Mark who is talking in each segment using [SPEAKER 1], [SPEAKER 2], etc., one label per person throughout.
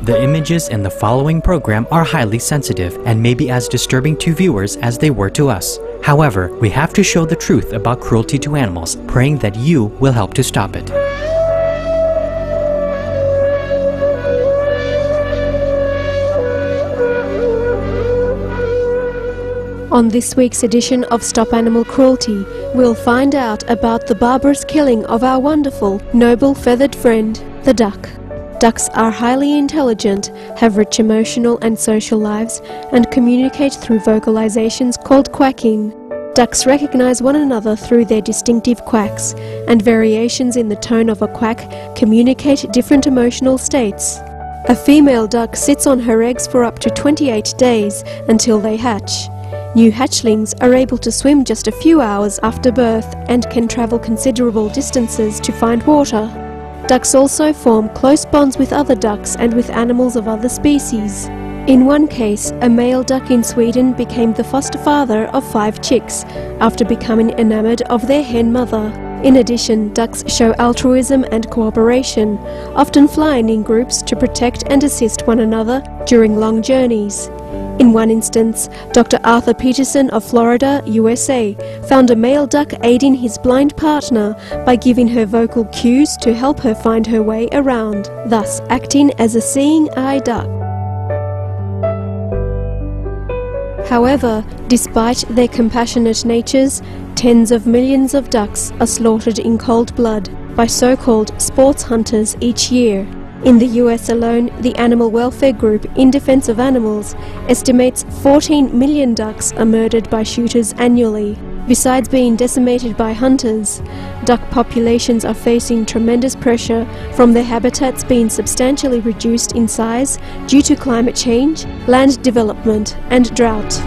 [SPEAKER 1] The images in the following program are highly sensitive and may be as disturbing to viewers as they were to us. However, we have to show the truth about cruelty to animals, praying that you will help to stop it.
[SPEAKER 2] On this week's edition of Stop Animal Cruelty, we'll find out about the barbarous killing of our wonderful, noble feathered friend, the duck. Ducks are highly intelligent, have rich emotional and social lives, and communicate through vocalizations called quacking. Ducks recognize one another through their distinctive quacks, and variations in the tone of a quack communicate different emotional states. A female duck sits on her eggs for up to 28 days until they hatch. New hatchlings are able to swim just a few hours after birth and can travel considerable distances to find water. Ducks also form close bonds with other ducks and with animals of other species. In one case, a male duck in Sweden became the foster father of 5 chicks after becoming enamored of their hen mother. In addition, ducks show altruism and cooperation, often flying in groups to protect and assist one another during long journeys. In one instance, Dr. Arthur Peterson of Florida, USA, found a male duck aiding his blind partner by giving her vocal cues to help her find her way around, thus acting as a seeing eye duck. However, despite their compassionate natures, tens of millions of ducks are slaughtered in cold blood by so-called sports hunters each year. In the US alone, the animal welfare group In Defense of Animals estimates 14 million ducks are murdered by shooters annually. Besides being decimated by hunters, duck populations are facing tremendous pressure from their habitats being substantially reduced in size due to climate change, land development, and drought.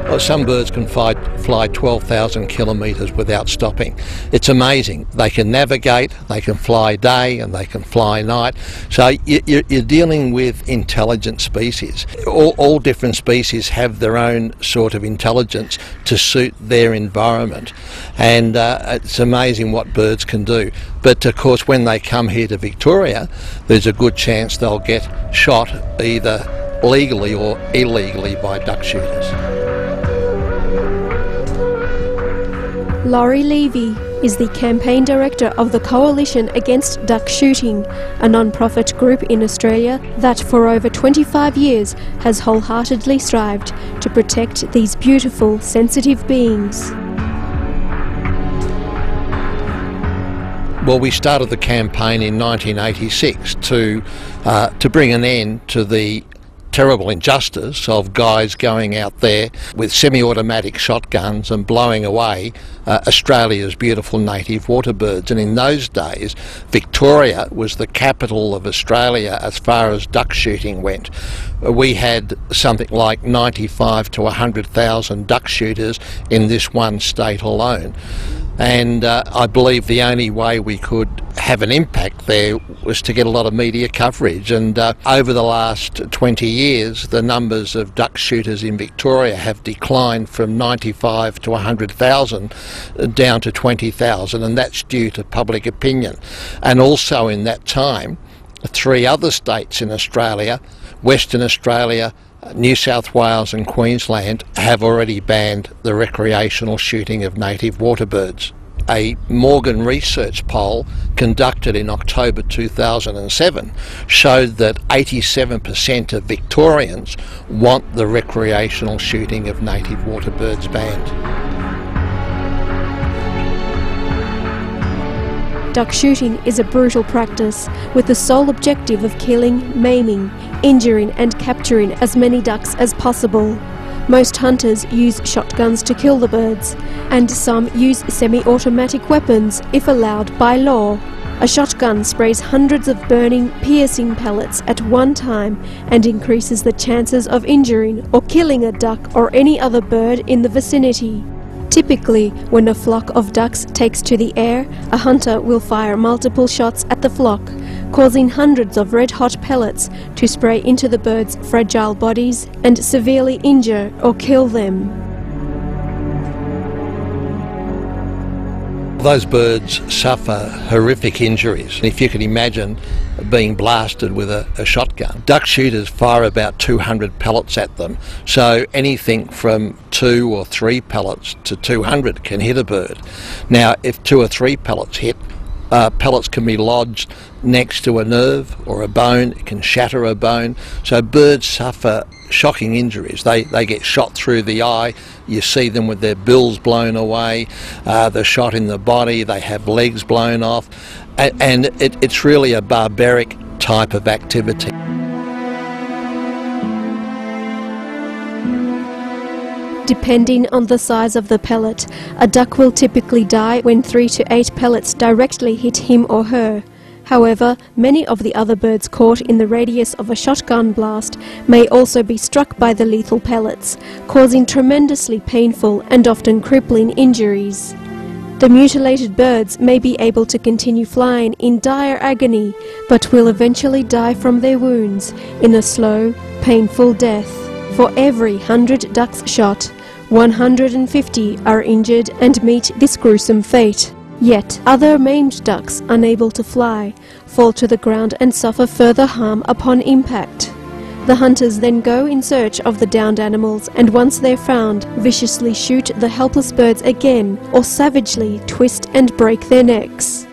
[SPEAKER 3] Well, some birds can fly 12,000 kilometres without stopping. It's amazing. They can navigate, they can fly day and they can fly night. So you're dealing with intelligent species. All different species have their own sort of intelligence to suit their environment. And it's amazing what birds can do. But of course, when they come here to Victoria, there's a good chance they'll get shot either legally or illegally by duck shooters.
[SPEAKER 2] Laurie Levy is the campaign director of the Coalition Against Duck Shooting, a non-profit group in Australia that for over 25 years has wholeheartedly strived to protect these beautiful, sensitive beings.
[SPEAKER 3] Well, we started the campaign in 1986 to bring an end to the terrible injustice of guys going out there with semi-automatic shotguns and blowing away Australia's beautiful native water birds. And in those days, Victoria was the capital of Australia as far as duck shooting went. We had something like 95 to 100,000 duck shooters in this one state alone. And I believe the only way we could have an impact there was to get a lot of media coverage. And over the last 20 years, the numbers of duck shooters in Victoria have declined from 95 to 100,000 down to 20,000, and that's due to public opinion. And also in that time, 3 other states in Australia, Western Australia, New South Wales and Queensland, have already banned the recreational shooting of native water birds. A Morgan research poll conducted in October 2007 showed that 87% of Victorians want the recreational shooting of native water birds banned.
[SPEAKER 2] Duck shooting is a brutal practice with the sole objective of killing, maiming, injuring and capturing as many ducks as possible. Most hunters use shotguns to kill the birds, and some use semi-automatic weapons if allowed by law. A shotgun sprays hundreds of burning, piercing pellets at one time and increases the chances of injuring or killing a duck or any other bird in the vicinity. Typically, when a flock of ducks takes to the air, a hunter will fire multiple shots at the flock, causing hundreds of red-hot pellets to spray into the birds' fragile bodies and severely injure or kill them.
[SPEAKER 3] Those birds suffer horrific injuries. If you can imagine being blasted with a shotgun. Duck shooters fire about 200 pellets at them, so anything from 2 or 3 pellets to 200 can hit a bird. Now, if 2 or 3 pellets hit, pellets can be lodged next to a nerve or a bone. It can shatter a bone. So birds suffer shocking injuries. They get shot through the eye. You see them with their bills blown away. They're shot in the body. They have legs blown off. And it's really a barbaric type of activity.
[SPEAKER 2] Depending on the size of the pellet, a duck will typically die when 3 to 8 pellets directly hit him or her. However, many of the other birds caught in the radius of a shotgun blast may also be struck by the lethal pellets, causing tremendously painful and often crippling injuries. The mutilated birds may be able to continue flying in dire agony, but will eventually die from their wounds in a slow, painful death. For every 100 ducks shot, 150 are injured and meet this gruesome fate. Yet other maimed ducks, unable to fly, fall to the ground and suffer further harm upon impact. The hunters then go in search of the downed animals, and once they're found, viciously shoot the helpless birds again or savagely twist and break their necks.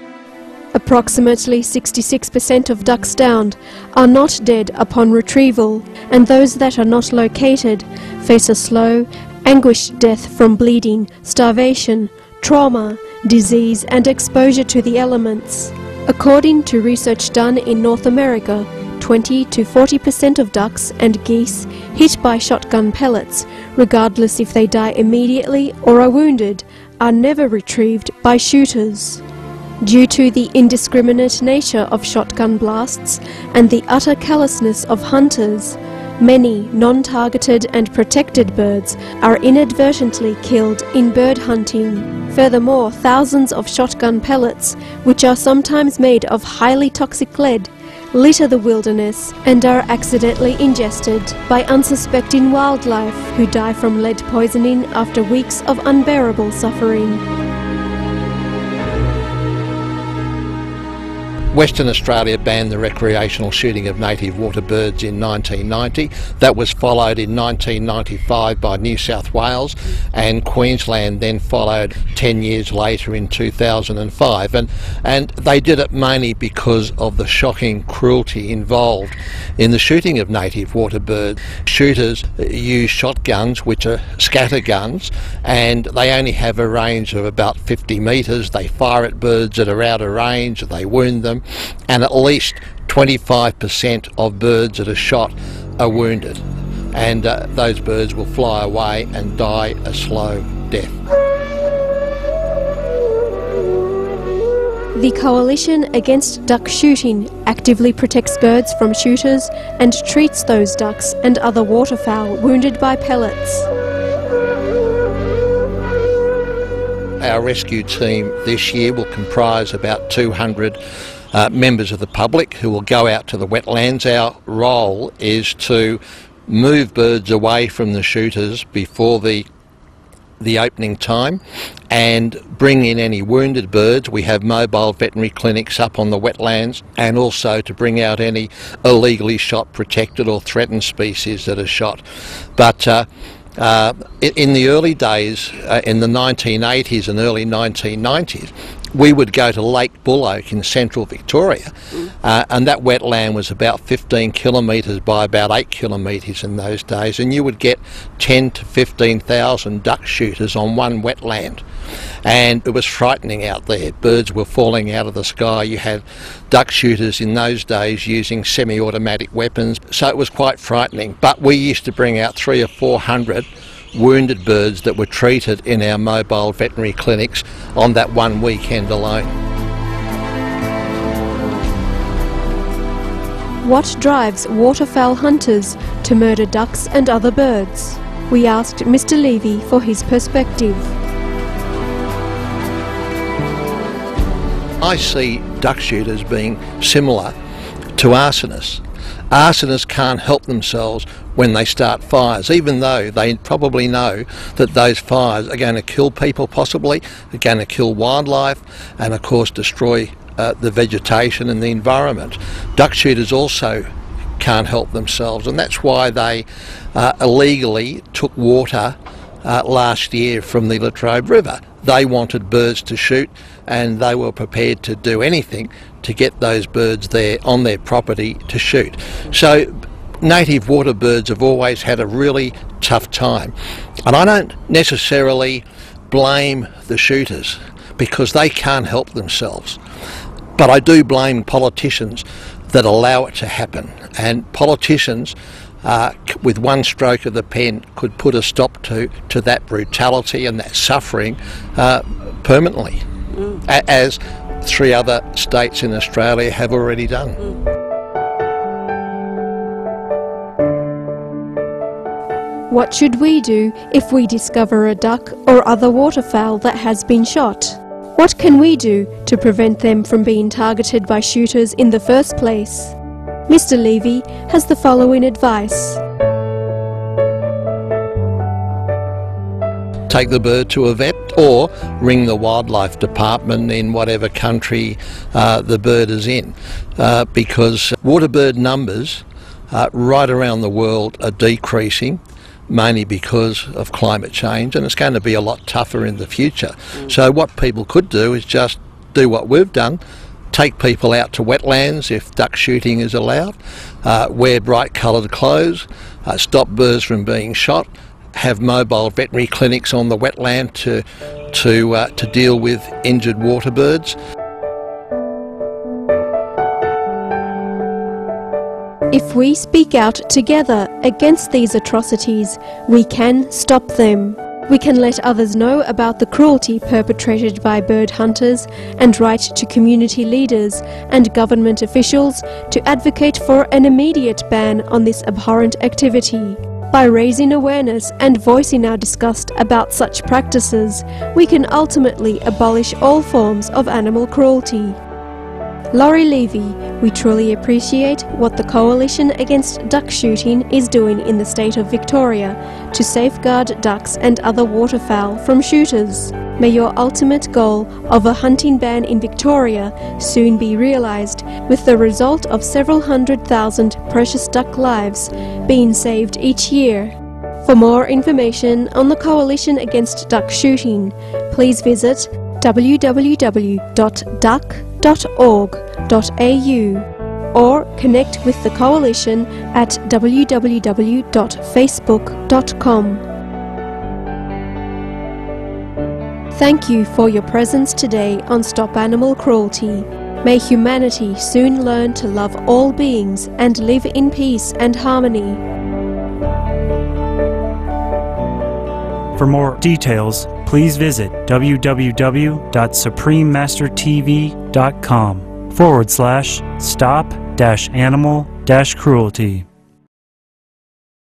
[SPEAKER 2] Approximately 66% of ducks downed are not dead upon retrieval, and those that are not located face a slow, anguished death from bleeding, starvation, trauma, disease and exposure to the elements. According to research done in North America, 20 to 40% of ducks and geese hit by shotgun pellets, regardless if they die immediately or are wounded, are never retrieved by shooters. Due to the indiscriminate nature of shotgun blasts and the utter callousness of hunters, many non-targeted and protected birds are inadvertently killed in bird hunting. Furthermore, thousands of shotgun pellets, which are sometimes made of highly toxic lead, litter the wilderness and are accidentally ingested by unsuspecting wildlife who die from lead poisoning after weeks of unbearable suffering.
[SPEAKER 3] Western Australia banned the recreational shooting of native water birds in 1990. That was followed in 1995 by New South Wales, and Queensland then followed 10 years later in 2005. And they did it mainly because of the shocking cruelty involved in the shooting of native water birds. Shooters use shotguns, which are scatter guns, and they only have a range of about 50 metres. They fire at birds that are out of range, they wound them, and at least 25% of birds that are shot are wounded, and those birds will fly away and die a slow death.
[SPEAKER 2] The Coalition Against Duck Shooting actively protects birds from shooters and treats those ducks and other waterfowl wounded by pellets.
[SPEAKER 3] Our rescue team this year will comprise about 200 members of the public who will go out to the wetlands. Our role is to move birds away from the shooters before the opening time and bring in any wounded birds. We have mobile veterinary clinics up on the wetlands, and also to bring out any illegally shot, protected or threatened species that are shot. But in the early days, in the 1980s and early 1990s, we would go to Lake Bullock in central Victoria, and that wetland was about 15 kilometres by about 8 kilometres in those days, and you would get 10 to 15,000 duck shooters on one wetland, and it was frightening out there. Birds were falling out of the sky. You had duck shooters in those days using semi-automatic weapons, so it was quite frightening. But we used to bring out 300 or 400 wounded birds that were treated in our mobile veterinary clinics on that one weekend alone.
[SPEAKER 2] What drives waterfowl hunters to murder ducks and other birds? We asked Mr. Levy for his perspective.
[SPEAKER 3] I see duck shooters being similar to arsonists. Arsonists can't help themselves when they start fires, even though they probably know that those fires are going to kill people possibly, are going to kill wildlife, and of course destroy the vegetation and the environment. Duck shooters also can't help themselves, and that's why they illegally took water last year from the Latrobe River. They wanted birds to shoot, and they were prepared to do anything to get those birds there on their property to shoot. So native water birds have always had a really tough time, and I don't necessarily blame the shooters because they can't help themselves, but I do blame politicians that allow it to happen, and politicians with one stroke of the pen could put a stop to that brutality and that suffering permanently, as 3 other states in Australia have already done.
[SPEAKER 2] What should we do if we discover a duck or other waterfowl that has been shot? What can we do to prevent them from being targeted by shooters in the first place? Mr. Levy has the following advice.
[SPEAKER 3] Take the bird to a vet or ring the wildlife department in whatever country the bird is in, because water bird numbers right around the world are decreasing, mainly because of climate change, and it's going to be a lot tougher in the future. So what people could do is just do what we've done: take people out to wetlands if duck shooting is allowed, wear bright coloured clothes, stop birds from being shot, have mobile veterinary clinics on the wetland to deal with injured water birds.
[SPEAKER 2] If we speak out together against these atrocities, we can stop them. We can let others know about the cruelty perpetrated by bird hunters and write to community leaders and government officials to advocate for an immediate ban on this abhorrent activity. By raising awareness and voicing our disgust about such practices, we can ultimately abolish all forms of animal cruelty. Laurie Levy, we truly appreciate what the Coalition Against Duck Shooting is doing in the state of Victoria to safeguard ducks and other waterfowl from shooters. May your ultimate goal of a hunting ban in Victoria soon be realised, with the result of several 100,000 precious duck lives being saved each year. For more information on the Coalition Against Duck Shooting, please visit www.duck.org.au or connect with the Coalition at www.facebook.com. Thank you for your presence today on Stop Animal Cruelty. May humanity soon learn to love all beings and live in peace and harmony.
[SPEAKER 4] For more details, please visit www.suprememastertv.com/stop-animal-cruelty.